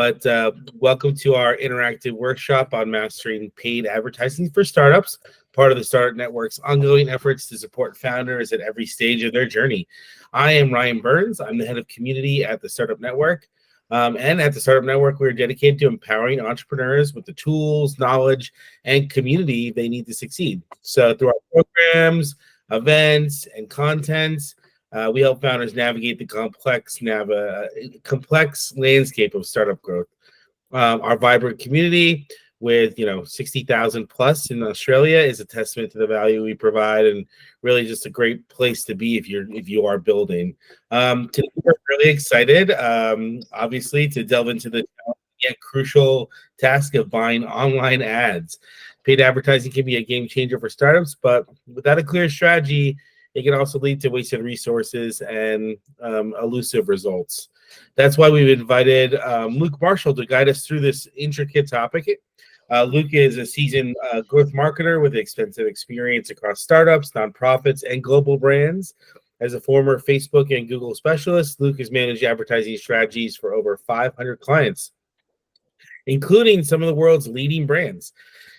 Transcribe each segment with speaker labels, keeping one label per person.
Speaker 1: But welcome to our interactive workshop on mastering paid advertising for startups, part of the Startup Network's ongoing efforts to support founders at every stage of their journey. I am Ryan Burns. I'm the head of community at the Startup Network. And at the Startup Network, we're dedicated to empowering entrepreneurs with the tools, knowledge, and community they need to succeed. So through our programs, events, and content, we help founders navigate the complex landscape of startup growth. Our vibrant community with 60,000 plus in Australia is a testament to the value we provide, and really just a great place to be if you are building. Today we're really excited, obviously, to delve into the yet crucial task of buying online ads. Paid advertising can be a game changer for startups, but without a clear strategy, it can also lead to wasted resources and elusive results. That's why we've invited Luke Marshall to guide us through this intricate topic. Luke is a seasoned growth marketer with extensive experience across startups, nonprofits, and global brands. As a former Facebook and Google specialist, Luke has managed advertising strategies for over 500 clients, including some of the world's leading brands.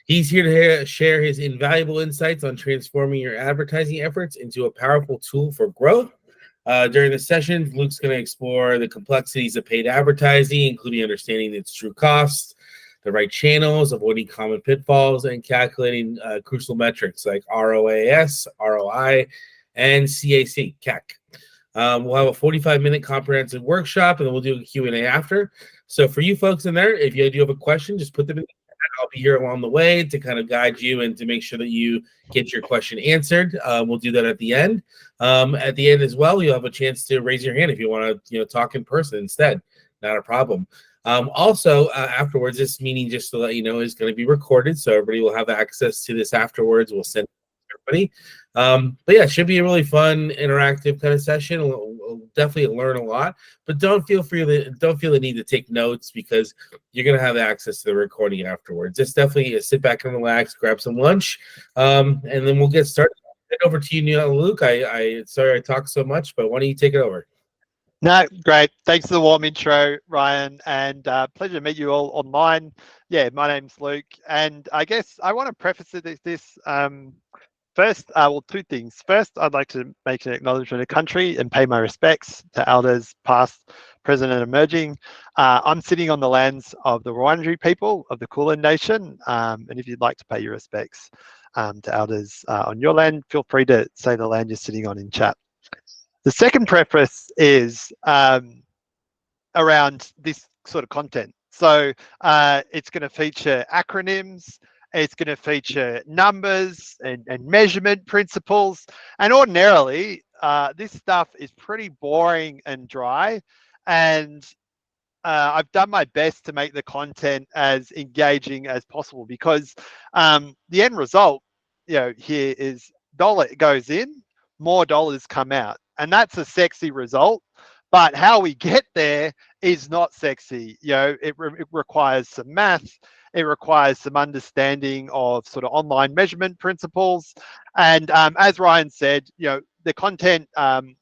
Speaker 1: He's here to share his invaluable insights on transforming your advertising efforts into a powerful tool for growth. During the session, Luke's going to explore the complexities of paid advertising, including understanding its true costs, the right channels, avoiding common pitfalls, and calculating crucial metrics like ROAS, ROI, and CAC. We'll have a 45-minute comprehensive workshop, and then we'll do a Q&A after. So for you folks in there, if you do have a question, just put them in. I'll be here along the way to kind of guide you and to make sure that you get your question answered. We'll do that at the end. At the end as well, you'll have a chance to raise your hand if you want to, talk in person instead. Not a problem. Also, afterwards, this meeting, just to let you know, is going to be recorded, so everybody will have access to this afterwards. We'll send it to everybody. But yeah, it should be a really fun, interactive kind of session. We'll definitely learn a lot, but don't feel the need to take notes because you're going to have access to the recording afterwards. Just definitely sit back and relax, grab some lunch, and then we'll get started. Over to you, Luke. I sorry I talked so much, but why don't you take it over?
Speaker 2: No, great. Thanks for the warm intro, Ryan, and pleasure to meet you all online. Yeah, my name's Luke, and I guess I want to preface this. First, two things. First, I'd like to make an acknowledgement of country and pay my respects to elders past, present, and emerging. I'm sitting on the lands of the Wurundjeri people of the Kulin Nation, and if you'd like to pay your respects to elders on your land, feel free to say the land you're sitting on in chat. The second preface is around this sort of content. So it's going to feature acronyms, it's going to feature numbers and measurement principles. And ordinarily, this stuff is pretty boring and dry. And I've done my best to make the content as engaging as possible because the end result, here is dollar goes in, more dollars come out. And that's a sexy result. But how we get there is not sexy. It requires some math. It requires some understanding of sort of online measurement principles. And as Ryan said, the content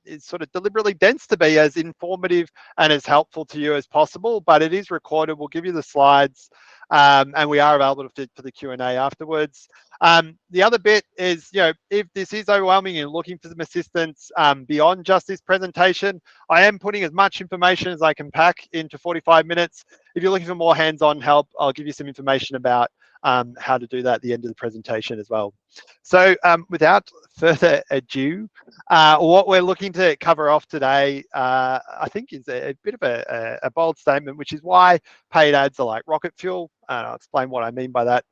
Speaker 2: is sort of deliberately dense to be as informative and as helpful to you as possible, but it is recorded. We'll give you the slides and we are available for the Q&A afterwards. The other bit is, if this is overwhelming and looking for some assistance beyond just this presentation, I am putting as much information as I can pack into 45 minutes. If you're looking for more hands-on help, I'll give you some information about how to do that at the end of the presentation as well. So without further ado, what we're looking to cover off today, I think is a bit of a bold statement, which is why paid ads are like rocket fuel. I'll explain what I mean by that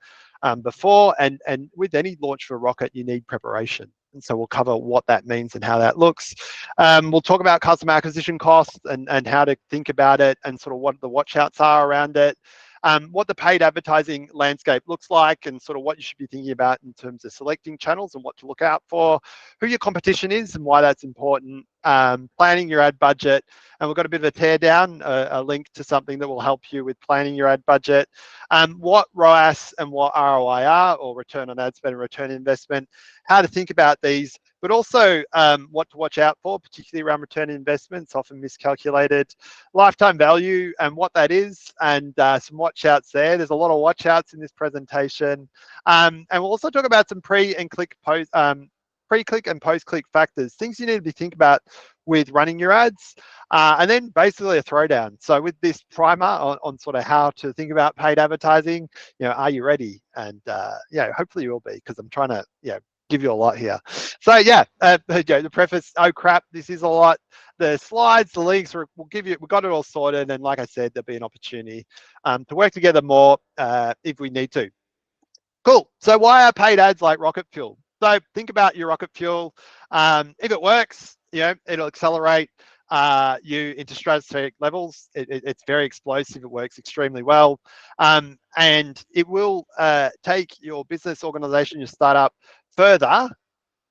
Speaker 2: before. And with any launch for Rocket, you need preparation. And so we'll cover what that means and how that looks. We'll talk about customer acquisition costs and how to think about it and sort of what the watch outs are around it. What the paid advertising landscape looks like and sort of what you should be thinking about in terms of selecting channels and what to look out for, who your competition is and why that's important, planning your ad budget. And we've got a bit of a tear down, a link to something that will help you with planning your ad budget, what ROAS and what ROI are, or return on ad spend and return on investment, how to think about these but also what to watch out for, particularly around return on investments, often miscalculated, lifetime value and what that is, and some watch outs there. There's a lot of watch outs in this presentation. And we'll also talk about some pre-click and post-click factors, things you need to be thinking about with running your ads, and then basically a throwdown. So with this primer on sort of how to think about paid advertising, are you ready? And hopefully you will be, because I'm trying to give you a lot here. So the preface, oh crap, this is a lot. The slides, the links, we'll give you, we've got it all sorted, and like I said, there'll be an opportunity to work together more if we need to. Cool. So why are paid ads like rocket fuel? So think about your rocket fuel. If it works, it'll accelerate you into stratospheric levels. It's very explosive. It works extremely well. And it will take your business organization, your startup, further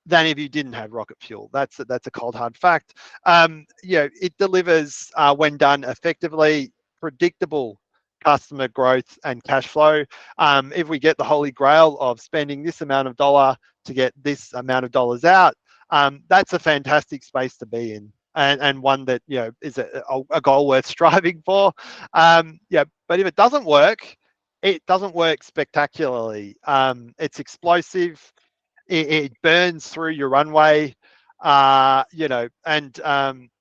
Speaker 2: than if you didn't have rocket fuel. That's a cold hard fact. It delivers, when done effectively, predictable customer growth and cash flow. If we get the holy grail of spending this amount of dollar to get this amount of dollars out, that's a fantastic space to be in, and one that is a goal worth striving for. But if it doesn't work spectacularly. It's explosive. It burns through your runway, and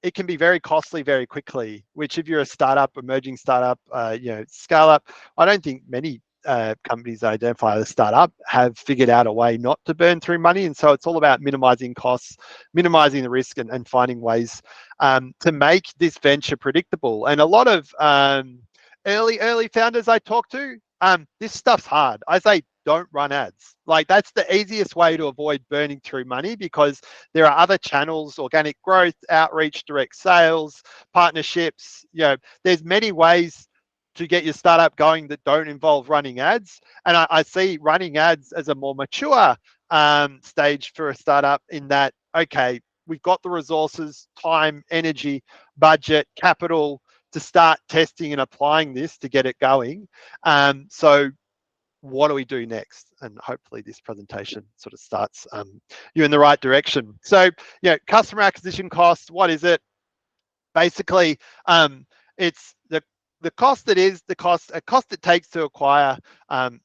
Speaker 2: it can be very costly very quickly, which if you're a startup, emerging startup, scale up, I don't think many companies that identify as a startup have figured out a way not to burn through money. And so it's all about minimizing costs, minimizing the risk, and finding ways to make this venture predictable. And a lot of early founders I talk to, this stuff's hard. I say, don't run ads. Like, that's the easiest way to avoid burning through money, because there are other channels: organic growth, outreach, direct sales, partnerships. There's many ways to get your startup going that don't involve running ads. And I see running ads as a more mature stage for a startup, in that, okay, we've got the resources, time, energy, budget, capital to start testing and applying this to get it going. So what do we do next? And hopefully this presentation sort of starts you in the right direction. So, customer acquisition cost, what is it? Basically, it's the cost a cost it takes to acquire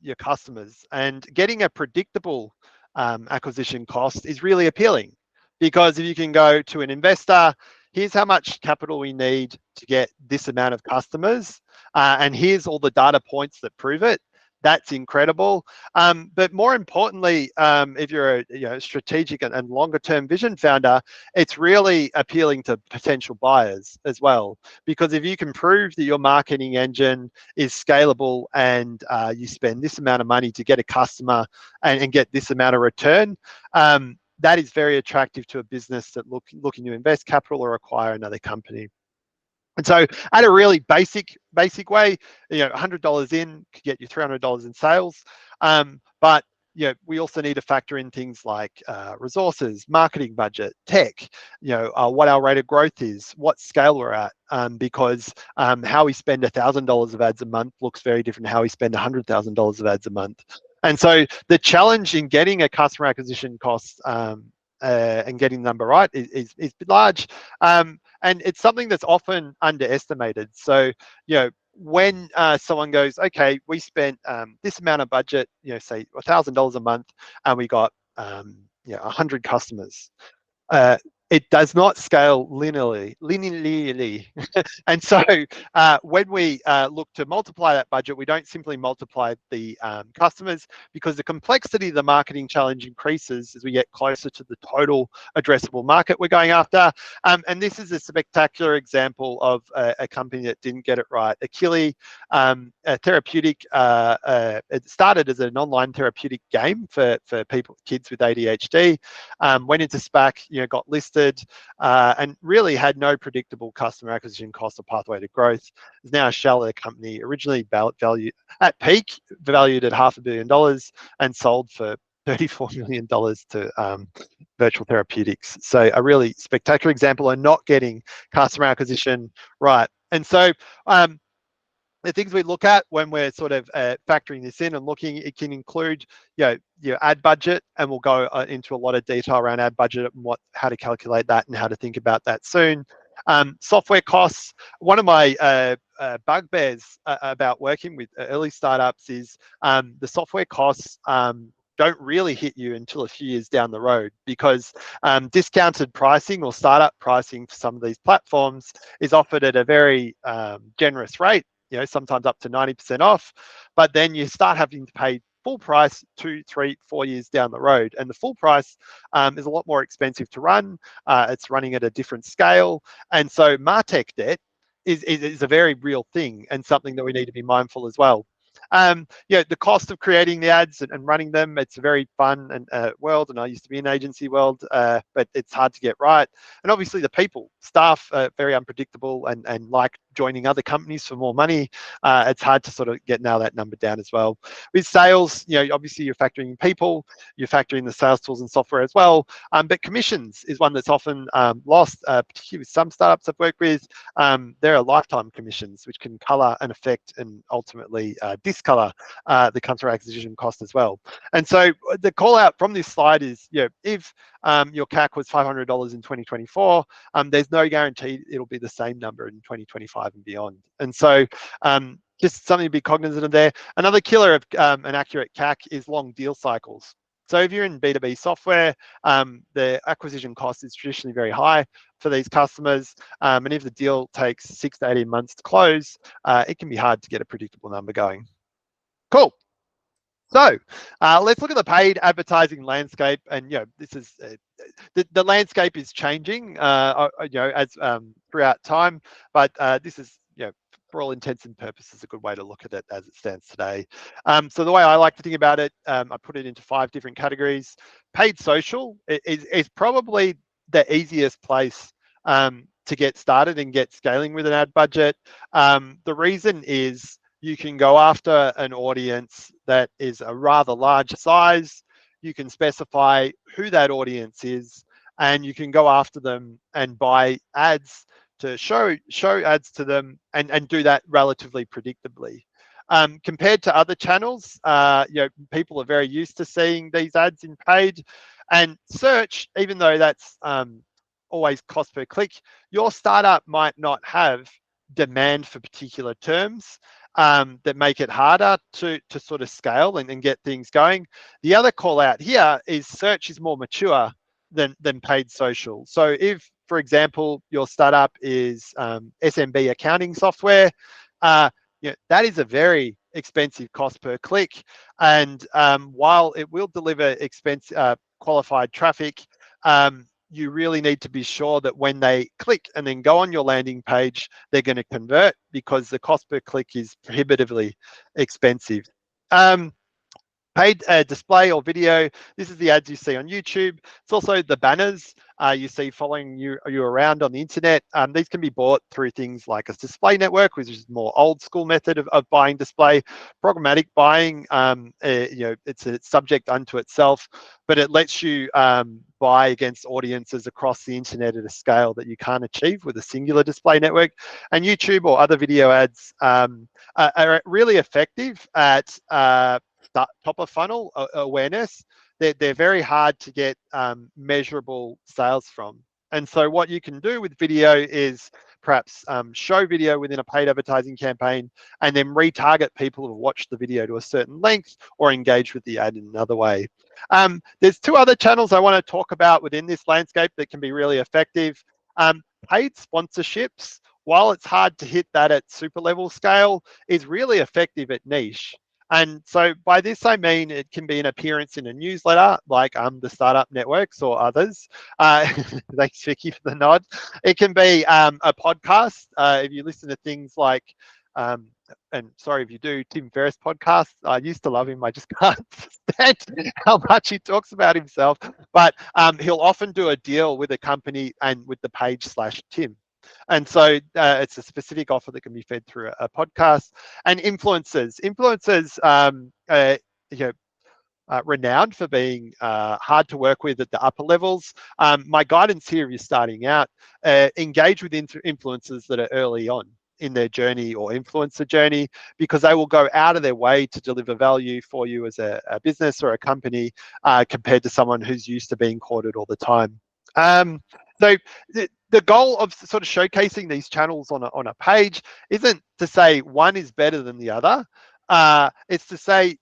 Speaker 2: your customers. And getting a predictable acquisition cost is really appealing, because if you can go to an investor, here's how much capital we need to get this amount of customers, and here's all the data points that prove it. That's incredible. But more importantly, if you're a strategic and longer-term vision founder, it's really appealing to potential buyers as well. Because if you can prove that your marketing engine is scalable, and you spend this amount of money to get a customer and get this amount of return, that is very attractive to a business that looking to invest capital or acquire another company. And so, at a really basic way, $100 in could get you $300 in sales. But we also need to factor in things like resources, marketing budget, tech, what our rate of growth is, what scale we're at, because how we spend $1,000 of ads a month looks very different to how we spend $100,000 of ads a month. And so the challenge in getting a customer acquisition cost and getting the number right is large. And it's something that's often underestimated. So, when someone goes, okay, we spent this amount of budget, say $1,000 a month, and we got 100 customers. It does not scale linearly. And so when we look to multiply that budget, we don't simply multiply the customers, because the complexity of the marketing challenge increases as we get closer to the total addressable market we're going after. And this is a spectacular example of a company that didn't get it right. Akili, a therapeutic, it started as an online therapeutic game for kids with ADHD, went into SPAC, got listed, and really had no predictable customer acquisition cost or pathway to growth. Is now a shell company, originally valued at peak, valued at $500 million, and sold for $34 million to Virtual Therapeutics. So a really spectacular example of not getting customer acquisition right. And so the things we look at when we're sort of factoring this in and looking, it can include, your ad budget, and we'll go into a lot of detail around ad budget and how to calculate that and how to think about that soon. Software costs. One of my bugbears about working with early startups is the software costs don't really hit you until a few years down the road, because discounted pricing or startup pricing for some of these platforms is offered at a very generous rate, sometimes up to 90% off, but then you start having to pay full price 2, 3, 4 years down the road. And the full price is a lot more expensive to run. It's running at a different scale. And so MarTech debt is a very real thing, and something that we need to be mindful as well. The cost of creating the ads and running them, it's a very fun and world, and I used to be in agency world, but it's hard to get right. And obviously the staff are very unpredictable and like joining other companies for more money. It's hard to sort of nail that number down as well. With sales, obviously you're factoring in people, you're factoring the sales tools and software as well, but commissions is one that's often lost, particularly with some startups I've worked with. There are lifetime commissions which can color and affect and ultimately discolor the customer acquisition cost as well. And so the call out from this slide is, if your CAC was $500 in 2024, there's no guarantee it'll be the same number in 2025 and beyond. And so just something to be cognizant of there. Another killer of an accurate CAC is long deal cycles. So if you're in B2B software, the acquisition cost is traditionally very high for these customers. And if the deal takes 6 to 18 months to close, it can be hard to get a predictable number going. Cool. So let's look at the paid advertising landscape. And this is the landscape is changing, as throughout time. But this is, for all intents and purposes, a good way to look at it as it stands today. So the way I like to think about it, I put it into 5 different categories. Paid social is probably the easiest place to get started and get scaling with an ad budget. The reason is you can go after an audience that is a rather large size. You can specify who that audience is, and you can go after them and buy ads to show ads to them and do that relatively predictably. Compared to other channels, people are very used to seeing these ads in paid. And search, even though that's always cost per click, your startup might not have demand for particular terms that make it harder to sort of scale and get things going. The other call out here is search is more mature than paid social. So if, for example, your startup is SMB accounting software, that is a very expensive cost per click. And while it will deliver qualified traffic, you really need to be sure that when they click and then go on your landing page, they're going to convert, because the cost per click is prohibitively expensive. Paid display or video, this is the ads you see on YouTube. It's also the banners you see following you around on the internet. These can be bought through things like a display network, which is a more old school method of buying display. Programmatic buying, it's a subject unto itself, but it lets you buy against audiences across the internet at a scale that you can't achieve with a singular display network. And YouTube or other video ads are really effective at top of funnel awareness. They're very hard to get measurable sales from. And so what you can do with video is perhaps show video within a paid advertising campaign and then retarget people who have watched the video to a certain length or engage with the ad in another way. There's 2 other channels I want to talk about within this landscape that can be really effective. Paid sponsorships, while it's hard to hit that at super level scale, is really effective at niche. And so by this, I mean, it can be an appearance in a newsletter like the Startup Networks or others. Thanks, Vicky, for the nod. It can be a podcast. If you listen to things like, and sorry if you do, Tim Ferriss podcast. I used to love him. I just can't stand how much he talks about himself. But he'll often do a deal with a company and with the page /Tim. And so it's a specific offer that can be fed through a podcast. And influencers, renowned for being hard to work with at the upper levels. My guidance here, if you're starting out, engage with influencers that are early on. in their journey or influence the journey, because they will go out of their way to deliver value for you as a business or a company, compared to someone who's used to being courted all the time. So the goal of sort of showcasing these channels on a page isn't to say one is better than the other. It's to say,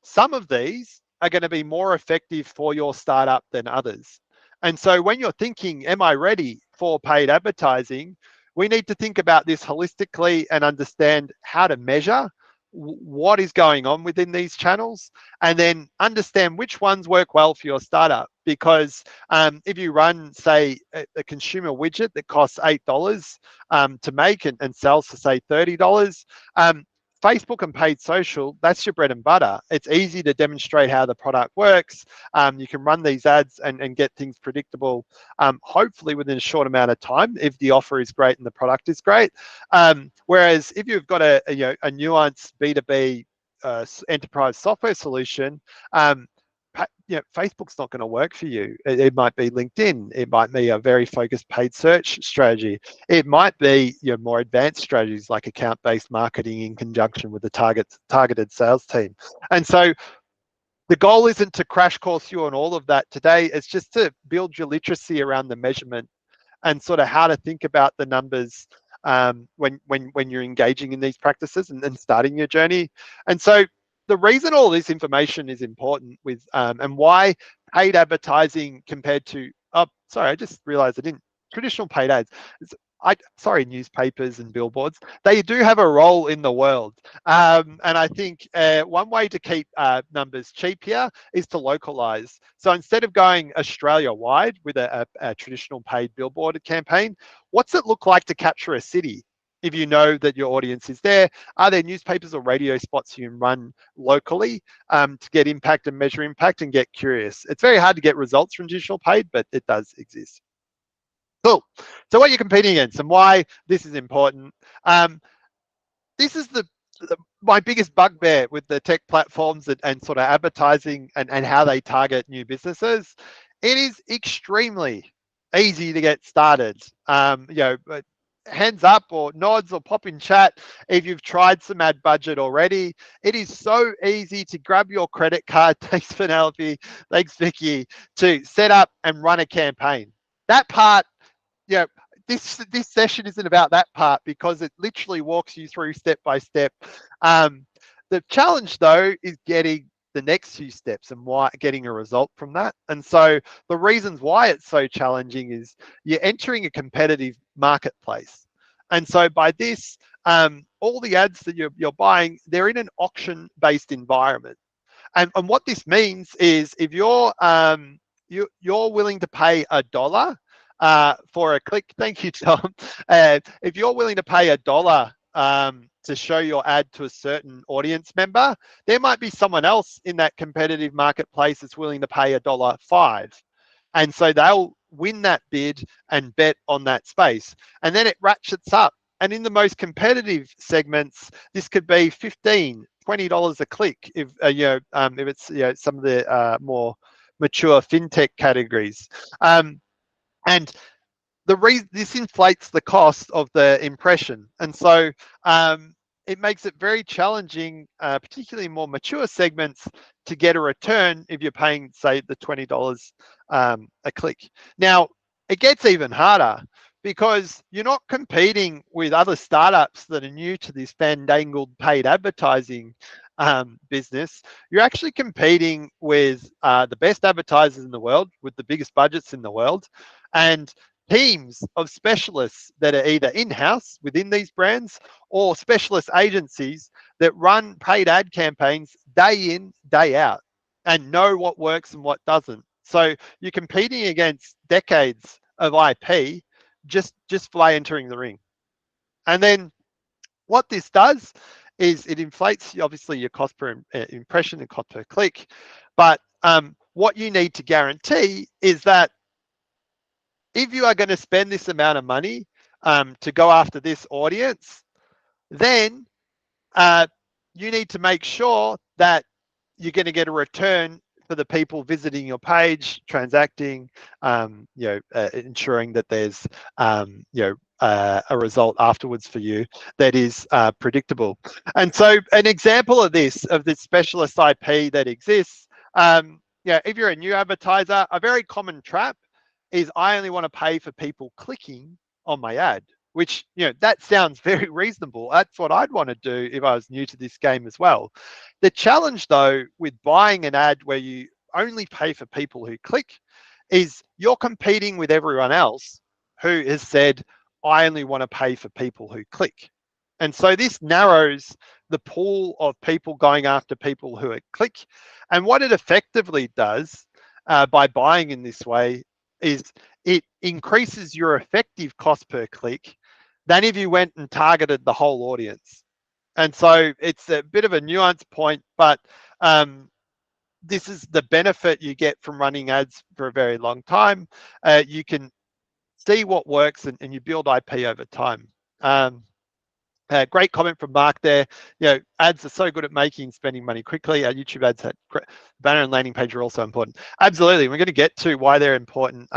Speaker 2: some of these are going to be more effective for your startup than others. And so when you're thinking, am I ready for paid advertising? We need to think about this holistically and understand how to measure what is going on within these channels, and then understand which ones work well for your startup. Because if you run, say, a consumer widget that costs $8 to make and sells for, say, $30, Facebook and paid social, that's your bread and butter. It's easy to demonstrate how the product works. You can run these ads and get things predictable, hopefully within a short amount of time if the offer is great and the product is great. Whereas if you've got a nuanced B2B enterprise software solution, Facebook's not going to work for you. It might be LinkedIn. It might be a very focused paid search strategy. It might be more advanced strategies like account-based marketing in conjunction with the targeted sales team. And so the goal isn't to crash course you on all of that today. It's just to build your literacy around the measurement and sort of how to think about the numbers when you're engaging in these practices and starting your journey. And so the reason all this information is important with and why paid advertising compared to I just realized I didn't traditional paid ads, newspapers and billboards, they do have a role in the world. And I think one way to keep numbers cheap here is to localize. So instead of going Australia wide with a traditional paid billboard campaign, what's it look like to capture a city? If you know that your audience is there, are there newspapers or radio spots you can run locally to get impact and measure impact and get curious? It's very hard to get results from digital paid, but it does exist. Cool. So what you're competing against and why this is important. This is my biggest bugbear with the tech platforms and sort of advertising and how they target new businesses. It is extremely easy to get started. Hands up or nods or pop in chat if you've tried some ad budget already. It is so easy to grab your credit card. Thanks, Penelope. Thanks, Vicky. To set up and run a campaign. That part, this session isn't about that part because it literally walks you through step by step. The challenge though is getting the next few steps and getting a result from that. And so the reasons why it's so challenging is you're entering a competitive marketplace. And so by this, all the ads that you're buying, they're in an auction-based environment. And what this means is if you're willing to pay $1 for a click, thank you, Tom. If you're willing to pay $1 to show your ad to a certain audience member, there might be someone else in that competitive marketplace that's willing to pay $1.05. And so they'll win that bid and bet on that space. And then it ratchets up. And in the most competitive segments, this could be $15, $20 a click if it's some of the more mature fintech categories. And this inflates the cost of the impression. And so it makes it very challenging, particularly in more mature segments, to get a return if you're paying, say, the $20 a click. Now, it gets even harder because you're not competing with other startups that are new to this fandangled paid advertising business. You're actually competing with the best advertisers in the world, with the biggest budgets in the world, and teams of specialists that are either in-house within these brands or specialist agencies that run paid ad campaigns day in, day out and know what works and what doesn't. So you're competing against decades of IP just by entering the ring. And then what this does is it inflates, obviously, your cost per impression and cost per click. But what you need to guarantee is that if you are going to spend this amount of money to go after this audience, then you need to make sure that you're going to get a return for the people visiting your page, transacting, ensuring that there's a result afterwards for you that is predictable. And so an example of this specialist IP that exists, if you're a new advertiser, a very common trap is I only want to pay for people clicking on my ad, which, that sounds very reasonable. That's what I'd want to do if I was new to this game as well. The challenge though, with buying an ad where you only pay for people who click is you're competing with everyone else who has said, I only want to pay for people who click. And so this narrows the pool of people going after people who click. And what it effectively does by buying in this way is it increases your effective cost per click than if you went and targeted the whole audience. And so it's a bit of a nuanced point, but this is the benefit you get from running ads for a very long time. You can see what works and you build IP over time. Great comment from Mark there. Ads are so good at spending money quickly. Our YouTube ads, banner and landing page are also important. Absolutely. We're going to get to why they're important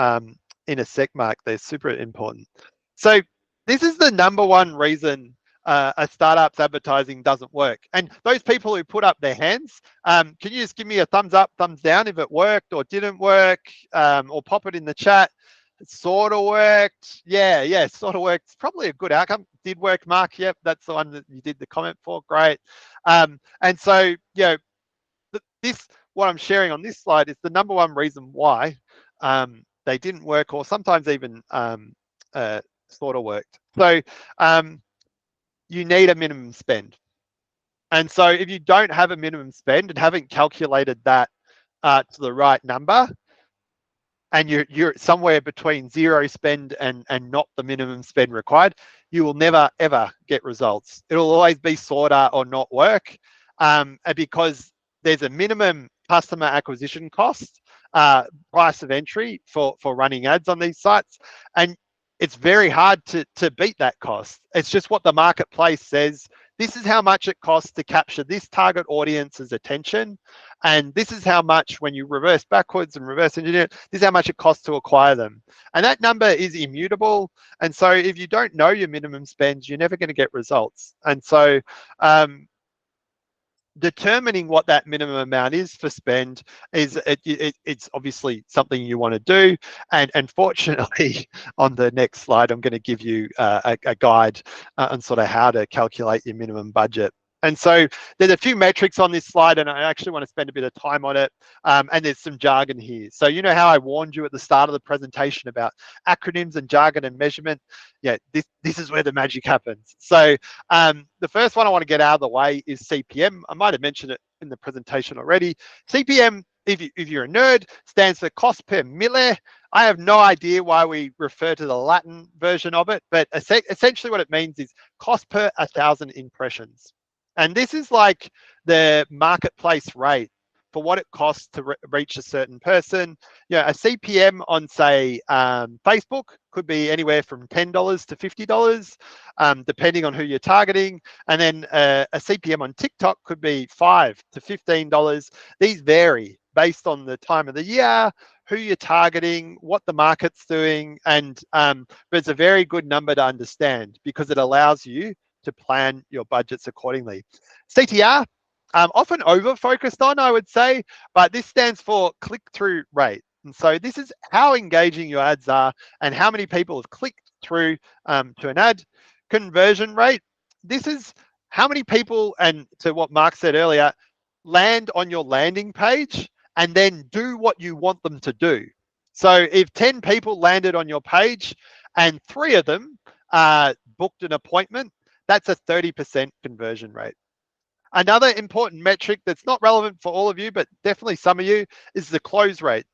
Speaker 2: in a sec, Mark. They're super important. So this is the number one reason a startup's advertising doesn't work. And those people who put up their hands, can you just give me a thumbs up, thumbs down if it worked or didn't work, or pop it in the chat? It sort of worked. Yeah, sort of worked. It's probably a good outcome. Did work, Mark. Yep, that's the one that you did the comment for. Great. And so, what I'm sharing on this slide is the number one reason why they didn't work, or sometimes even sort of worked. So you need a minimum spend. And so if you don't have a minimum spend and haven't calculated that to the right number, and you're somewhere between zero spend and not the minimum spend required, you will never, ever get results. It'll always be sorta or not work because there's a minimum customer acquisition cost, price of entry for running ads on these sites. And it's very hard to beat that cost. It's just what the marketplace says. This is how much it costs to capture this target audience's attention. And this is how much, when you reverse backwards and reverse engineer it, this is how much it costs to acquire them. And that number is immutable. And so if you don't know your minimum spend, you're never going to get results. And so determining what that minimum amount is for spend is it's obviously something you want to do. And fortunately, on the next slide, I'm going to give you a guide on sort of how to calculate your minimum budget. And so there's a few metrics on this slide, and I actually want to spend a bit of time on it. And there's some jargon here. So you know how I warned you at the start of the presentation about acronyms and jargon and measurement? Yeah, this is where the magic happens. So the first one I want to get out of the way is CPM. I might have mentioned it in the presentation already. CPM, if you're a nerd, stands for cost per mille. I have no idea why we refer to the Latin version of it, but essentially what it means is cost per 1,000 impressions. And this is like the marketplace rate for what it costs to reach a certain person. A CPM on, say, Facebook could be anywhere from $10 to $50, depending on who you're targeting. And then a CPM on TikTok could be $5 to $15. These vary based on the time of the year, who you're targeting, what the market's doing. And but it's a very good number to understand because it allows you to plan your budgets accordingly. CTR, often over-focused on, I would say, but this stands for click-through rate. And so this is how engaging your ads are and how many people have clicked through to an ad. Conversion rate, this is how many people, and to what Mark said earlier, land on your landing page and then do what you want them to do. So if 10 people landed on your page and 3 of them booked an appointment, that's a 30% conversion rate. Another important metric that's not relevant for all of you, but definitely some of you, is the close rate.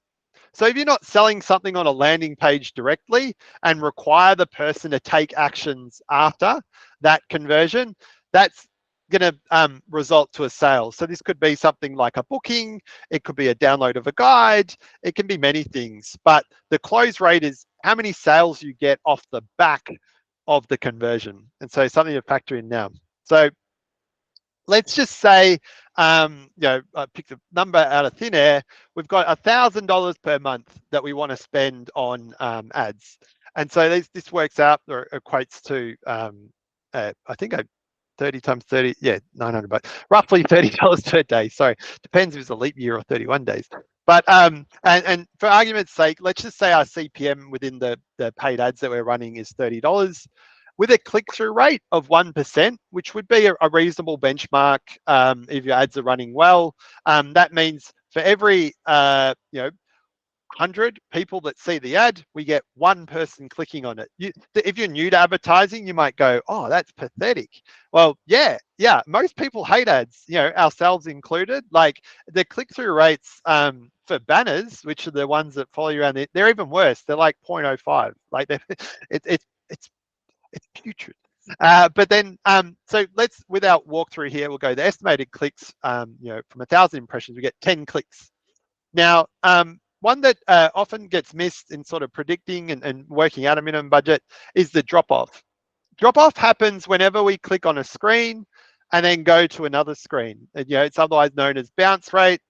Speaker 2: So if you're not selling something on a landing page directly and require the person to take actions after that conversion, that's going to result to a sale. So this could be something like a booking, it could be a download of a guide, it can be many things. But the close rate is how many sales you get off the back of the conversion. And so something to factor in now. So let's just say, I picked a number out of thin air. We've got $1,000 per month that we want to spend on ads. And so this works out or equates to, I think 30 times 30, yeah, $900, roughly $30 per day. Sorry, depends if it's a leap year or 31 days. But and for argument's sake, let's just say our CPM within the paid ads that we're running is $30 with a click-through rate of 1%, which would be a reasonable benchmark if your ads are running well. That means for every 100 people that see the ad, we get one person clicking on it. If you're new to advertising, you might go, oh, that's pathetic. Well, yeah, most people hate ads, ourselves included. Like the click-through rates for banners, which are the ones that follow you around, they're even worse. They're like 0.05. Like it's putrid. But then, so let's, with our walkthrough here, we'll go the estimated clicks, from 1,000 impressions, we get 10 clicks. Now, one that often gets missed in sort of predicting and working out a minimum budget is the drop-off. Drop-off happens whenever we click on a screen and then go to another screen. And, it's otherwise known as bounce rate.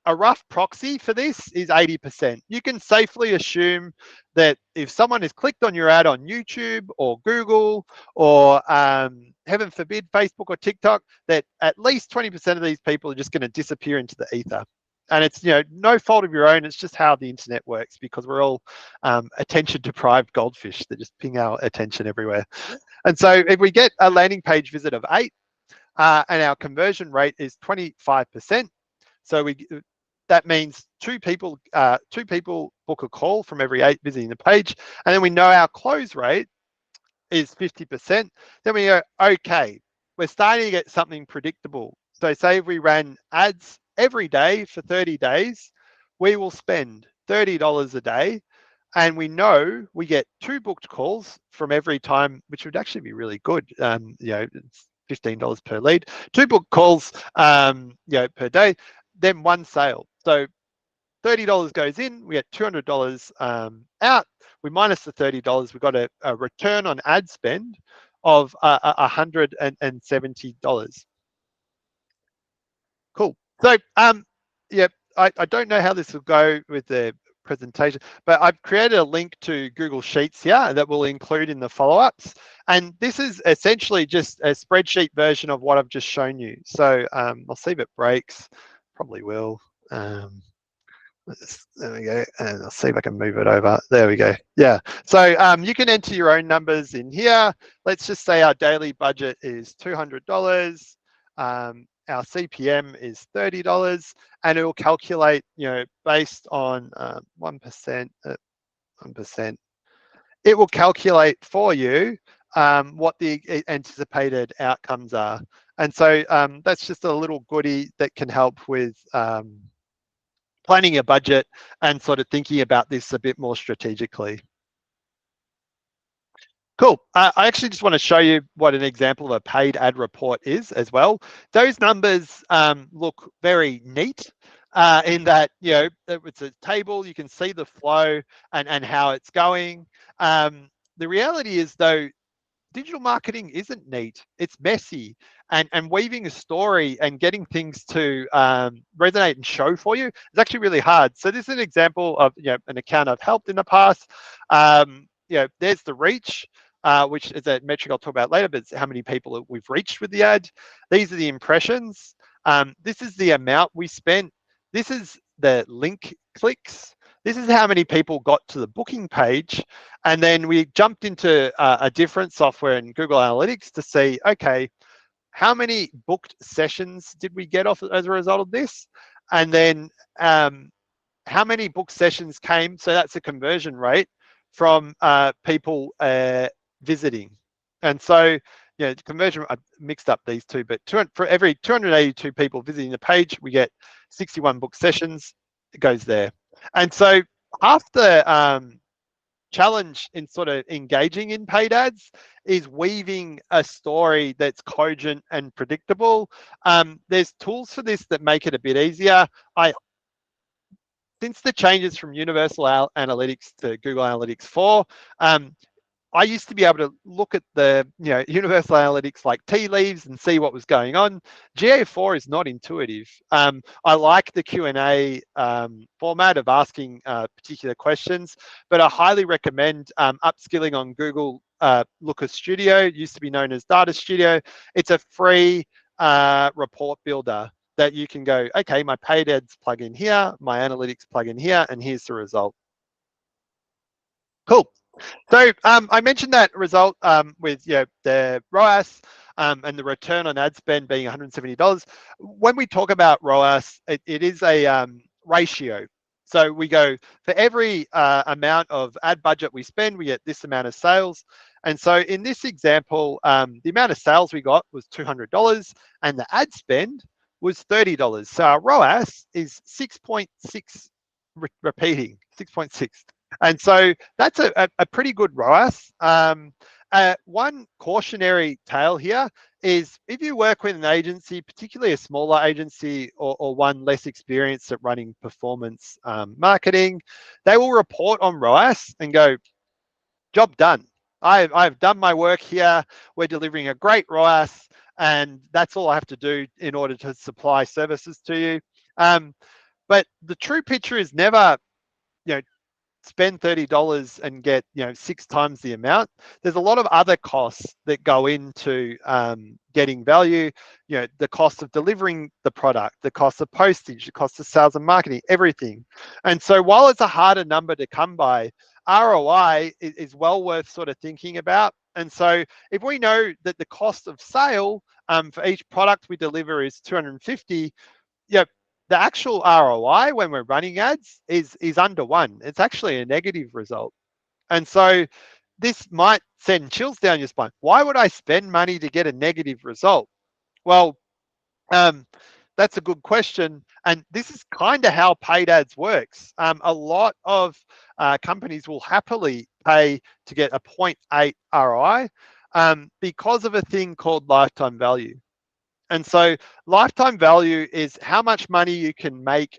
Speaker 2: A rough proxy for this is 80%. You can safely assume that if someone has clicked on your ad on YouTube or Google or heaven forbid, Facebook or TikTok, that at least 20% of these people are just going to disappear into the ether. And it's no fault of your own. It's just how the internet works, because we're all attention deprived goldfish that just ping our attention everywhere. And so if we get a landing page visit of 8 and our conversion rate is 25%, so that means two people book a call from every 8 visiting the page, and then we know our close rate is 50%. Then we go, okay, we're starting to get something predictable. So say if we ran ads every day for 30 days, we will spend $30 a day, and we know we get 2 booked calls from every time, which would actually be really good. It's $15 per lead, 2 booked calls, per day, then 1 sale. So $30 goes in, we get $200 out. We minus the $30, we've got a return on ad spend of $170. Cool. So, I don't know how this will go with the presentation, but I've created a link to Google Sheets here that we'll include in the follow-ups. And this is essentially just a spreadsheet version of what I've just shown you. So I'll see if it breaks. Probably will. There we go. And I'll see if I can move it over. There we go. Yeah. So you can enter your own numbers in here. Let's just say our daily budget is $200. Our CPM is $30, and it will calculate, based on 1%, 1%. It will calculate for you what the anticipated outcomes are. And so that's just a little goodie that can help with planning your budget and sort of thinking about this a bit more strategically. Cool. I actually just want to show you what an example of a paid ad report is as well. Those numbers look very neat in that, it's a table, you can see the flow and how it's going. The reality is, though, digital marketing isn't neat. It's messy, and weaving a story and getting things to resonate and show for you is actually really hard. So this is an example of an account I've helped in the past. There's the reach, which is a metric I'll talk about later, but it's how many people we've reached with the ad. These are the impressions. This is the amount we spent. This is the link clicks. This is how many people got to the booking page. And then we jumped into a different software in Google Analytics to see, okay, how many booked sessions did we get off as a result of this? And then how many booked sessions came, so that's a conversion rate, from people visiting. And so, conversion, I mixed up these two, but for every 282 people visiting the page, we get 61 booked sessions. It goes there. And so half the challenge in sort of engaging in paid ads is weaving a story that's cogent and predictable. There's tools for this that make it a bit easier. Since the changes from Universal Analytics to Google Analytics 4, I used to be able to look at the Universal Analytics like tea leaves and see what was going on. GA4 is not intuitive. I like the Q&A format of asking particular questions, but I highly recommend upskilling on Google Looker Studio. It used to be known as Data Studio. It's a free report builder that you can go, okay, my paid ads plug in here, my analytics plug in here, and here's the result. Cool. So I mentioned that result with the ROAS and the return on ad spend being $170. When we talk about ROAS, it is a ratio. So we go, for every amount of ad budget we spend, we get this amount of sales. And so in this example, the amount of sales we got was $200 and the ad spend was $30. So our ROAS is 6.6, repeating, 6.6. And so that's a pretty good ROAS. One cautionary tale here is if you work with an agency, particularly a smaller agency or one less experienced at running performance marketing, they will report on ROAS and go, job done. I've done my work here. We're delivering a great ROAS, and that's all I have to do in order to supply services to you. But the true picture is never, spend $30 and get 6 times the amount. There's a lot of other costs that go into getting value. The cost of delivering the product, the cost of postage, the cost of sales and marketing, everything. And so while it's a harder number to come by, ROI is well worth sort of thinking about. And so if we know that the cost of sale for each product we deliver is $250, the actual ROI when we're running ads is under 1. It's actually a negative result. And so this might send chills down your spine. Why would I spend money to get a negative result? Well, that's a good question. And this is kind of how paid ads works. A lot of companies will happily pay to get a 0.8 ROI because of a thing called lifetime value. And so lifetime value is how much money you can make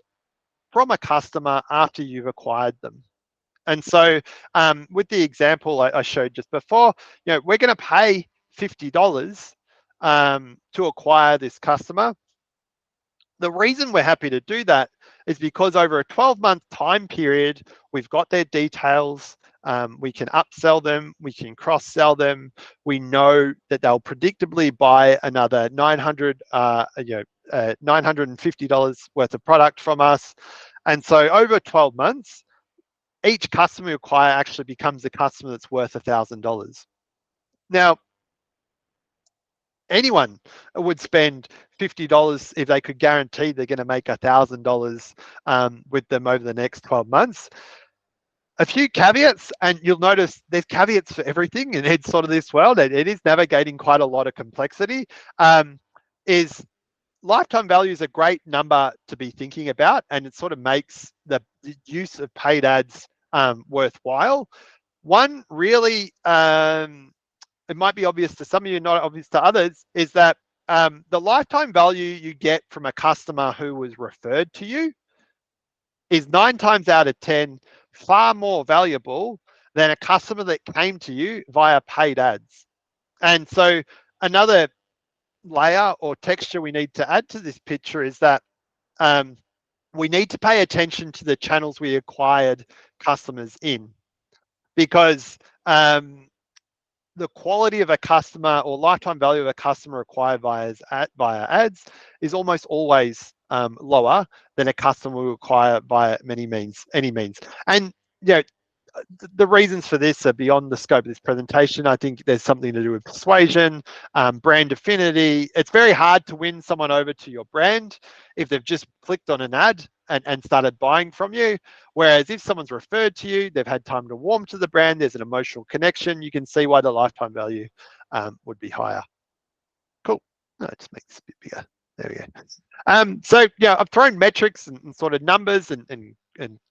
Speaker 2: from a customer after you've acquired them. And so with the example I showed just before, we're going to pay $50 to acquire this customer. The reason we're happy to do that is because over a 12-month time period, we've got their details. We can upsell them, we can cross-sell them. We know that they'll predictably buy another $950 worth of product from us. And so over 12 months, each customer you acquire actually becomes a customer that's worth $1,000. Now, anyone would spend $50 if they could guarantee they're going to make $1,000 with them over the next 12 months. A few caveats, and you'll notice there's caveats for everything in it's sort of this world. It is navigating quite a lot of complexity. Is lifetime value is a great number to be thinking about, and it sort of makes the use of paid ads worthwhile. One really, it might be obvious to some of you, not obvious to others, is that the lifetime value you get from a customer who was referred to you is 9 times out of 10 far more valuable than a customer that came to you via paid ads. And so another layer or texture we need to add to this picture is that we need to pay attention to the channels we acquired customers in, because the quality of a customer or lifetime value of a customer acquired via ads is almost always lower than a customer we acquire via any means. And the reasons for this are beyond the scope of this presentation. I think there's something to do with persuasion, brand affinity. It's very hard to win someone over to your brand if they've just clicked on an ad and started buying from you. Whereas if someone's referred to you, they've had time to warm to the brand, there's an emotional connection, you can see why the lifetime value would be higher. Cool. No, it just makes it a bit bigger. There we go. So I've thrown metrics and sort of numbers and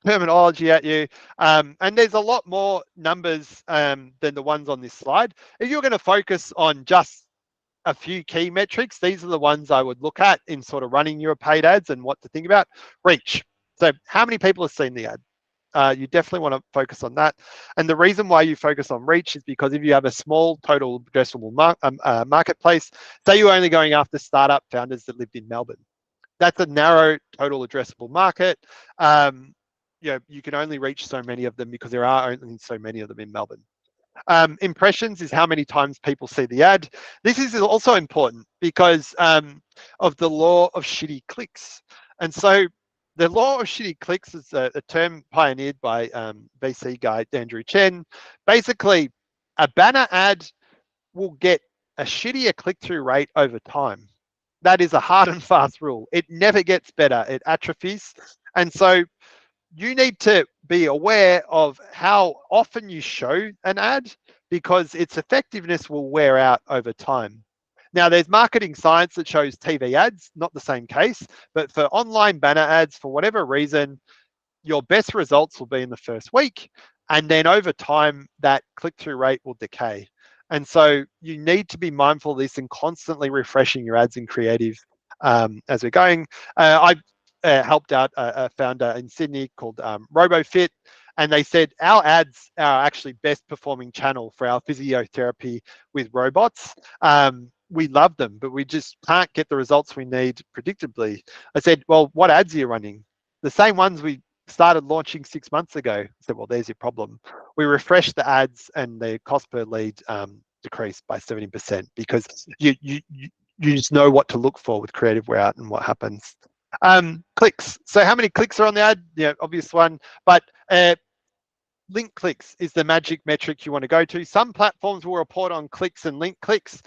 Speaker 2: terminology at you. And there's a lot more numbers than the ones on this slide. If you're going to focus on just a few key metrics, these are the ones I would look at in sort of running your paid ads and what to think about. Reach. So how many people have seen the ad? You definitely want to focus on that. And the reason why you focus on reach is because if you have a small total addressable marketplace, say you're only going after startup founders that lived in Melbourne, that's a narrow total addressable market. You can only reach so many of them because there are only so many of them in Melbourne. Impressions is how many times people see the ad. This is also important because of the law of shitty clicks. And so the law of shitty clicks is a term pioneered by VC guy Andrew Chen. Basically, a banner ad will get a shittier click-through rate over time. That is a hard and fast rule. It never gets better. It atrophies. And so you need to be aware of how often you show an ad because its effectiveness will wear out over time. Now, there's marketing science that shows TV ads, not the same case, but for online banner ads, for whatever reason, your best results will be in the first week. And then over time, that click-through rate will decay. And so you need to be mindful of this and constantly refreshing your ads in creative as we're going. I helped out a founder in Sydney called RoboFit, and they said our ads are actually best performing channel for our physiotherapy with robots. We love them, but we just can't get the results we need predictably. I said, well, what ads are you running? The same ones we started launching 6 months ago. I said, well, there's your problem. We refreshed the ads and the cost per lead decreased by 70% because you just know what to look for with creative wear out and what happens. Clicks. So how many clicks are on the ad? Yeah, obvious one. But link clicks is the magic metric you want to go to. Some platforms will report on clicks and link clicks.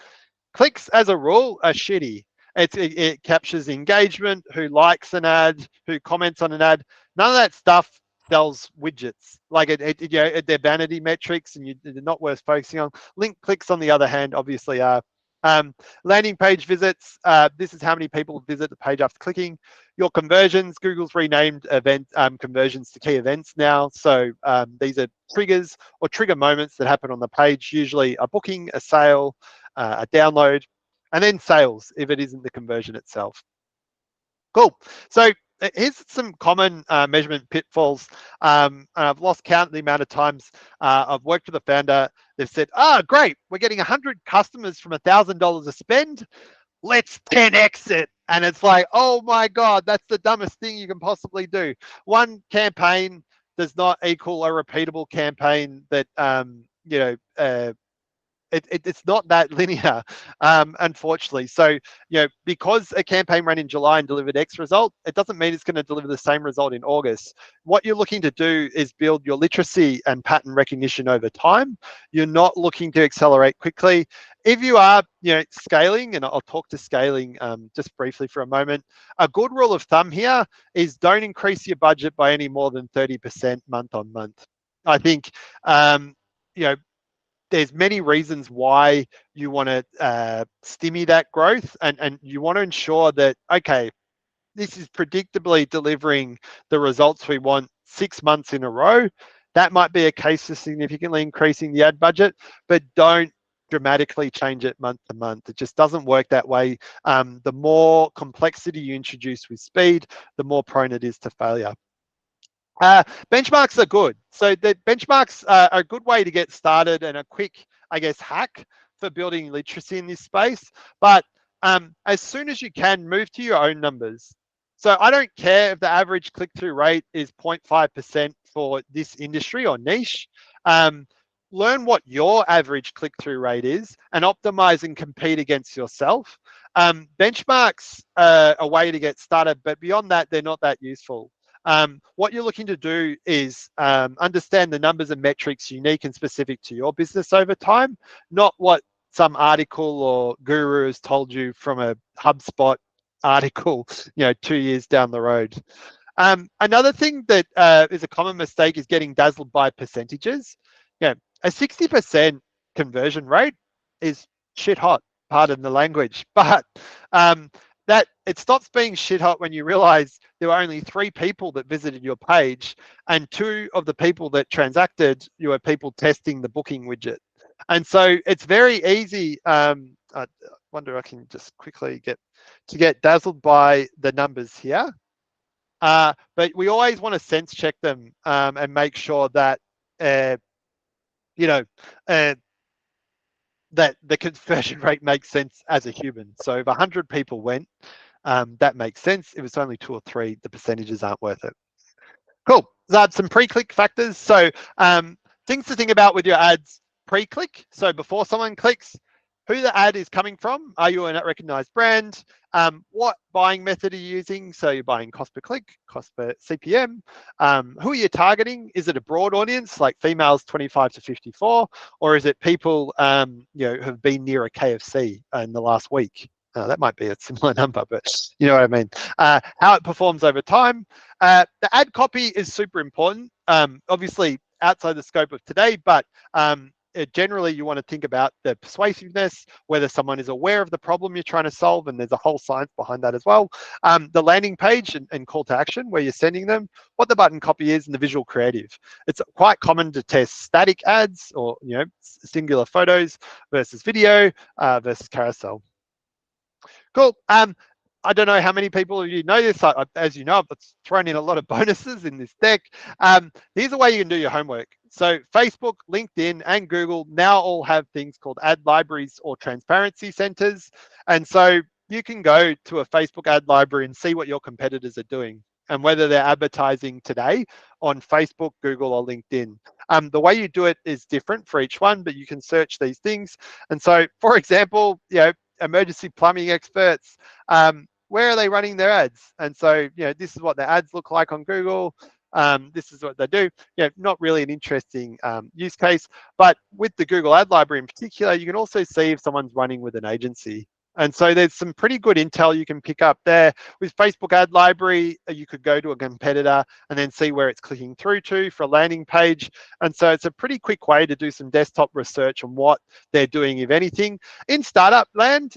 Speaker 2: Clicks, as a rule, are shitty. It captures engagement, who likes an ad, who comments on an ad. None of that stuff sells widgets. Like they're vanity metrics, and they're not worth focusing on. Link clicks, on the other hand, obviously are. Landing page visits. This is how many people visit the page after clicking. Your conversions. Google's renamed event conversions to key events now. So these are triggers or trigger moments that happen on the page. Usually a booking, a sale, a download, and then sales if it isn't the conversion itself. Cool. So here's some common measurement pitfalls. And I've lost count of the amount of times I've worked with a founder. They've said, great, we're getting 100 customers from $1,000 a spend. Let's 10x it. And it's like, oh my God, that's the dumbest thing you can possibly do. One campaign does not equal a repeatable campaign that, it's not that linear, unfortunately. So, because a campaign ran in July and delivered X result, it doesn't mean it's going to deliver the same result in August. What you're looking to do is build your literacy and pattern recognition over time. You're not looking to accelerate quickly. If you are, scaling, and I'll talk to scaling just briefly for a moment, a good rule of thumb here is don't increase your budget by any more than 30% month on month. I think, there's many reasons why you want to stimulate that growth, and you want to ensure that, okay, this is predictably delivering the results we want 6 months in a row. That might be a case for significantly increasing the ad budget, but don't dramatically change it month to month. It just doesn't work that way. The more complexity you introduce with speed, the more prone it is to failure. Benchmarks are good. So the benchmarks are a good way to get started and a quick, hack for building literacy in this space. But as soon as you can, move to your own numbers. So I don't care if the average click-through rate is 0.5% for this industry or niche. Learn what your average click-through rate is and optimize and compete against yourself. Benchmarks are a way to get started, but beyond that, they're not that useful. What you're looking to do is understand the numbers and metrics unique and specific to your business over time, not what some article or guru has told you from a HubSpot article, 2 years down the road. Another thing that is a common mistake is getting dazzled by percentages. A 60% conversion rate is shit hot, pardon the language, but that it stops being shit hot when you realize there were only 3 people that visited your page, and 2 of the people that transacted, you were people testing the booking widget. And so it's very easy. I wonder if I can just quickly get dazzled by the numbers here. But we always want to sense check them and make sure that, you know, that the conversion rate makes sense as a human. So if 100 people went, that makes sense. If it's only 2 or 3, the percentages aren't worth it. Cool. That's some pre-click factors. So things to think about with your ads pre-click. So before someone clicks, who the ad is coming from. Are you a recognized brand? What buying method are you using? So you're buying cost per click, cost per CPM. Who are you targeting? Is it a broad audience like females 25 to 54, or is it people who have been near a KFC in the last week? That might be a similar number, but you know what I mean. How it performs over time. The ad copy is super important. Obviously outside the scope of today, but generally you want to think about the persuasiveness, whether someone is aware of the problem you're trying to solve, and there's a whole science behind that as well. The landing page and call to action where you're sending them, what the button copy is, and the visual creative. It's quite common to test static ads or singular photos versus video versus carousel. Cool. I don't know how many people of you know this. As you know, I've thrown in a lot of bonuses in this deck. Here's a way you can do your homework. So Facebook, LinkedIn, and Google now all have things called ad libraries or transparency centers. And so you can go to a Facebook ad library and see what your competitors are doing and whether they're advertising today on Facebook, Google, or LinkedIn. The way you do it is different for each one, but you can search these things. And so, for example, emergency plumbing experts, where are they running their ads? And so, this is what their ads look like on Google. This is what they do. Not really an interesting use case, but with the Google Ad Library in particular, you can also see if someone's running with an agency. And so there's some pretty good intel you can pick up there. With Facebook Ad Library, you could go to a competitor and then see where it's clicking through to for a landing page. And so it's a pretty quick way to do some desktop research on what they're doing, if anything. In startup land,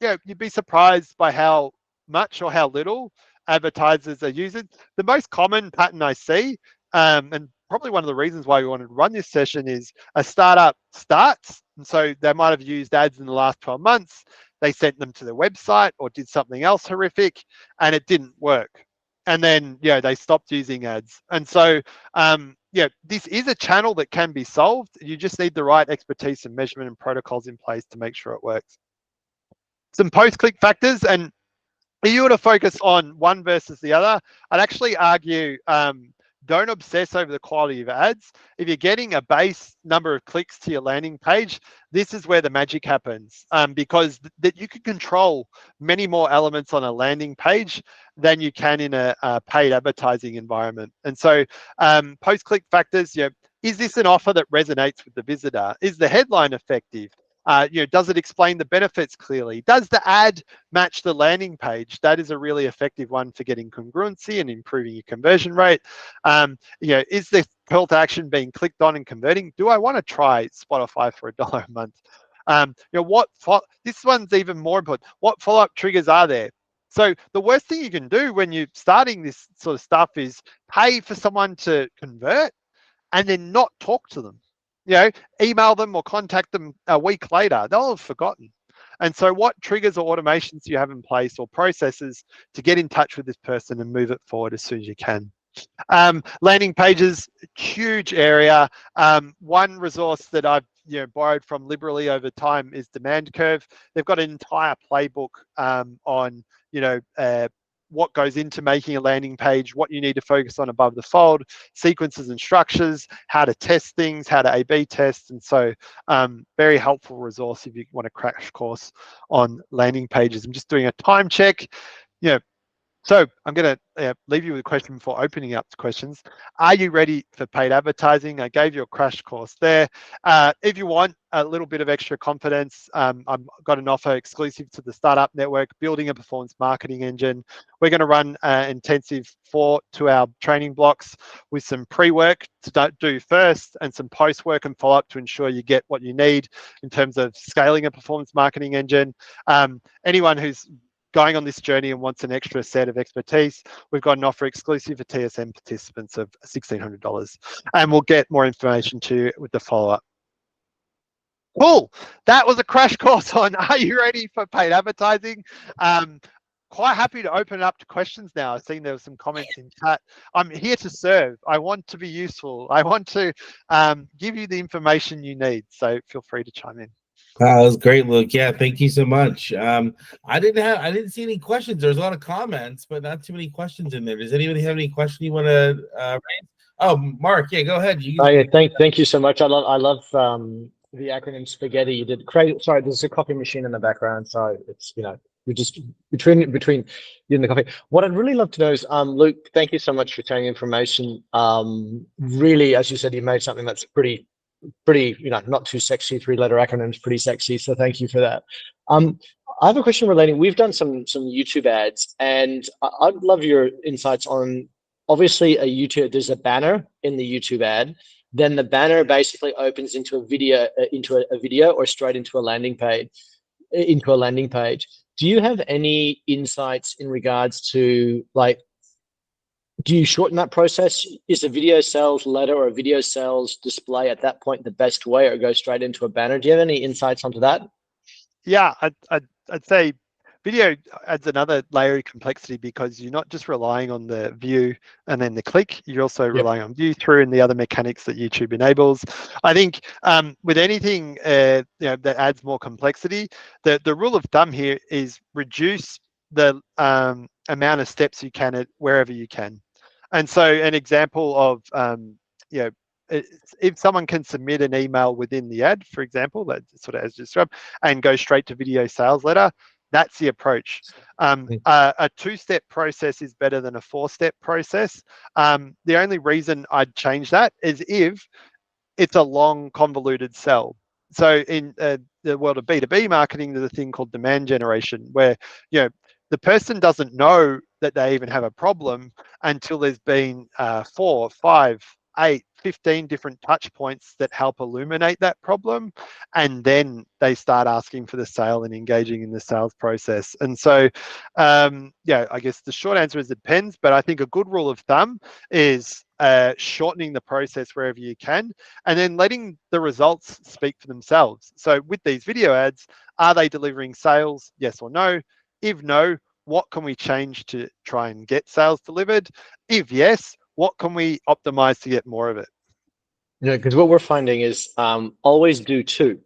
Speaker 2: you'd be surprised by how much or how little advertisers are using. The most common pattern I see, and probably one of the reasons why we wanted to run this session, is a startup starts. And so they might have used ads in the last 12 months. They sent them to their website or did something else horrific and it didn't work. And then, they stopped using ads. And so, this is a channel that can be solved. You just need the right expertise and measurement and protocols in place to make sure it works. Some post-click factors, and if you were to focus on one versus the other, I'd actually argue don't obsess over the quality of ads. If you're getting a base number of clicks to your landing page, this is where the magic happens, because you can control many more elements on a landing page than you can in a paid advertising environment. And so post-click factors, is this an offer that resonates with the visitor? Is the headline effective? Does it explain the benefits clearly? Does the ad match the landing page? That is a really effective one for getting congruency and improving your conversion rate. Is the call to action being clicked on and converting? Do I want to try Spotify for $1 a month? This one's even more important. What follow-up triggers are there? So the worst thing you can do when you're starting this sort of stuff is pay for someone to convert and then not talk to them. Email them or contact them a week later, they'll have forgotten. And so what triggers or automations do you have in place or processes to get in touch with this person and move it forward as soon as you can? Landing pages, huge area. One resource that I've borrowed from liberally over time is Demand Curve. They've got an entire playbook on what goes into making a landing page, what you need to focus on above the fold, sequences and structures, how to test things, how to A/B test. And so very helpful resource if you want a crash course on landing pages. I'm just doing a time check. So I'm going to leave you with a question before opening up to questions. Are you ready for paid advertising? I gave you a crash course there. If you want a little bit of extra confidence, I've got an offer exclusive to the Startup Network, Building a Performance Marketing Engine. We're going to run intensive 4 2-hour training blocks with some pre-work to do first and some post-work and follow-up to ensure you get what you need in terms of scaling a performance marketing engine. Anyone who's going on this journey and wants an extra set of expertise, we've got an offer exclusive for TSM participants of $1,600, and we'll get more information to you with the follow-up. Cool. That was a crash course on Are You Ready for Paid Advertising? quite happy to open it up to questions now. I've seen there were some comments in chat. I'm here to serve. I want to be useful. I want to give you the information you need. So feel free to chime in.
Speaker 1: That was great, Luke. Yeah, thank you so much. I didn't see any questions. There's a lot of comments, but not too many questions in there. Does anybody have any question you want to raise? Oh, Mark, yeah, go ahead.
Speaker 3: Oh yeah, thank you so much. I love the acronym spaghetti. You did great. Sorry, there's a coffee machine in the background, so it's we're just between you and the coffee. What I'd really love to know is, Luke, thank you so much for sharing information. Really, as you said, you made something that's pretty, not too sexy. 3-letter acronyms, pretty sexy. So thank you for that. I have a question relating. We've done some YouTube ads, and I'd love your insights on. Obviously, there's a banner in the YouTube ad. Then the banner basically opens into a video, or straight into a landing page. Do you have any insights in regards to, like, do you shorten that process? Is a video sales letter or a video sales display at that point the best way, or go straight into a banner? Do you have any insights onto that?
Speaker 2: Yeah, I'd say video adds another layer of complexity, because you're not just relying on the view and then the click, you're also relying on view through and the other mechanics that YouTube enables. I think with anything that adds more complexity, the rule of thumb here is reduce the amount of steps you can at wherever you can. And so an example of if someone can submit an email within the ad, for example, that sort of as described, and go straight to video sales letter, that's the approach. A 2-step process is better than a 4-step process. The only reason I'd change that is if it's a long, convoluted sell. So in the world of B2B marketing, there's a thing called demand generation, where the person doesn't know that they even have a problem until there's been 4, 5, 8, 15 different touch points that help illuminate that problem, and then they start asking for the sale and engaging in the sales process. And so I guess the short answer is it depends, but I think a good rule of thumb is shortening the process wherever you can, and then letting the results speak for themselves. So with these video ads, are they delivering sales? Yes or no? If no, what can we change to try and get sales delivered? If yes, what can we optimize to get more of it?
Speaker 3: Because what we're finding is always do 2,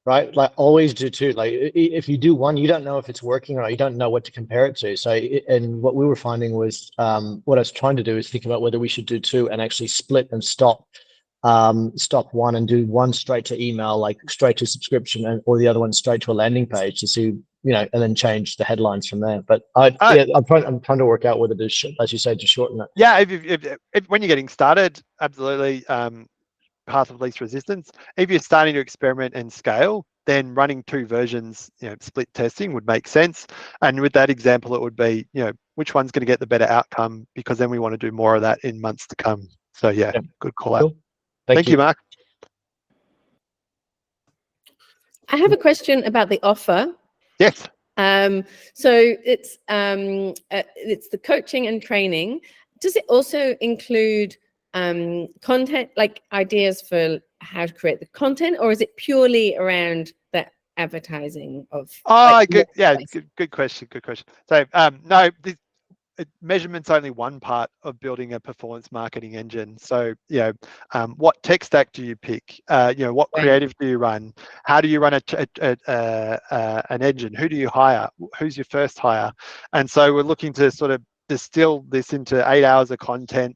Speaker 3: right? Like always do 2. Like if you do 1, you don't know if it's working or not. You don't know what to compare it to. So, and what we were finding was, what I was trying to do is think about whether we should do 2 and actually split and stop 1 and do 1 straight to email, like straight to subscription, or the other one straight to a landing page to see, and then change the headlines from there. But I'm trying to work out whether to, as you say, to shorten it.
Speaker 2: Yeah, if when you're getting started, absolutely. Path of least resistance. If you're starting to experiment and scale, then running 2 versions, split testing would make sense. And with that example, it would be, which one's going to get the better outcome, because then we want to do more of that in months to come. So yeah. Good call out.
Speaker 3: Cool.
Speaker 2: Thank you, Mark.
Speaker 4: I have a question about the offer.
Speaker 2: Yes.
Speaker 4: So it's the coaching and training. Does it also include content, like ideas for how to create the content, or is it purely around the advertising of?
Speaker 2: Good. Yeah, good question. So no, measurement's only one part of building a performance marketing engine. So what tech stack do you pick? What creative do you run? How do you run an engine? Who do you hire? Who's your first hire? And so we're looking to sort of distill this into 8 hours of content,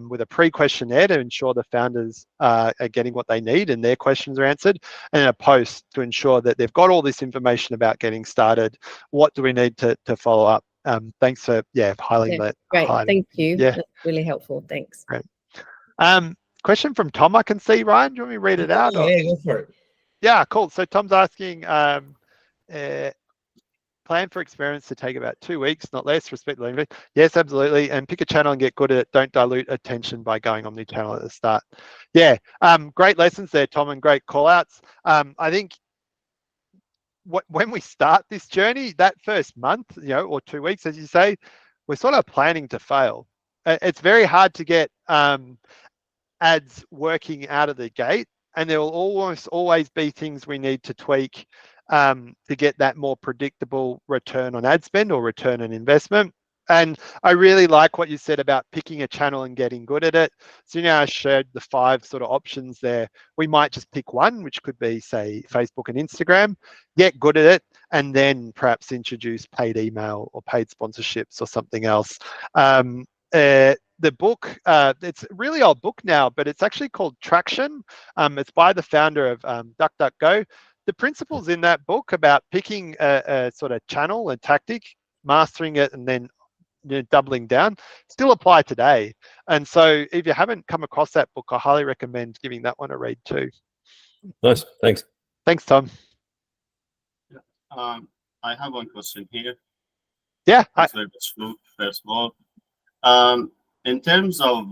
Speaker 2: with a pre-questionnaire to ensure the founders are getting what they need and their questions are answered, and a post to ensure that they've got all this information about getting started. What do we need to follow up? Thanks for highlighting that.
Speaker 4: Great, thank you.
Speaker 2: Yeah,
Speaker 4: that's really helpful. Thanks.
Speaker 2: Great. Question from Tom, I can see. Ryan, do you want me to read it out?
Speaker 1: Yeah, go for it.
Speaker 2: Yeah, cool. So Tom's asking, plan for experiments to take about 2 weeks, not less. Respect the language. Yes, absolutely. And pick a channel and get good at it. Don't dilute attention by going omni-channel at the start. Yeah, great lessons there, Tom, and great call outs. I think when we start this journey, that first month, or 2 weeks, as you say, we're sort of planning to fail. It's very hard to get ads working out of the gate, and there will almost always be things we need to tweak to get that more predictable return on ad spend or return on investment. And I really like what you said about picking a channel and getting good at it. So now I shared the 5 sort of options there. We might just pick one, which could be, say, Facebook and Instagram, get good at it, and then perhaps introduce paid email or paid sponsorships or something else. The book, it's a really old book now, but it's actually called Traction. It's by the founder of DuckDuckGo. The principles in that book about picking a sort of channel and tactic, mastering it, and then doubling down still apply today. And so if you haven't come across that book, I highly recommend giving that one a read too.
Speaker 5: Nice, thanks.
Speaker 2: Thanks, Tom.
Speaker 6: I have one question here.
Speaker 2: Yeah.
Speaker 6: First of all, in terms of